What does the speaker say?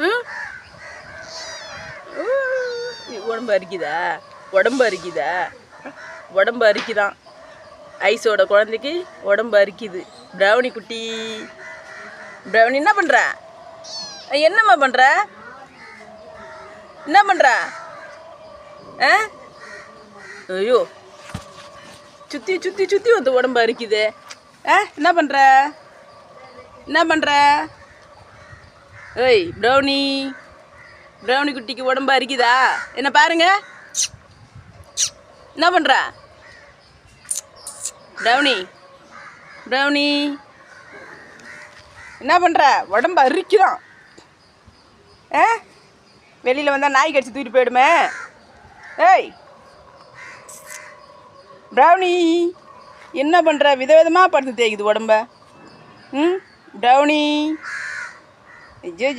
ம் உடம்பு அரிக்குதா? உடம்பு அரிக்குதா? உடம்பு அரிக்குதான். ஐஸோட குழந்தைக்கு உடம்பு அரிக்குது. ப்ரௌனி குட்டி, ப்ரௌனி என்ன பண்ணுற? என்னம்மா பண்ணுற? என்ன பண்ணுற? ஆ ஐயோ, சுற்றி சுற்றி சுற்றி வந்து உடம்பு அரிக்குது. என்ன பண்ணுற? என்ன பண்ணுற? ஏய் ப்ரௌனி, ப்ரௌனி குட்டிக்கு உடம்பு அரிக்குதா? என்ன பாருங்க. என்ன பண்ணுற? ப்ரௌனி, ப்ரௌனி என்ன பண்ணுற? உடம்பு அரிக்குதான். வெளியில் வந்தால் நாய் கடிச்சு தூக்கிட்டு போயிடுமே. ஏய் ப்ரௌனி என்ன பண்ணுற? விதவிதமாக படுத்து தேய்க்குது உடம்ப. ப்ரௌனி ஐயோ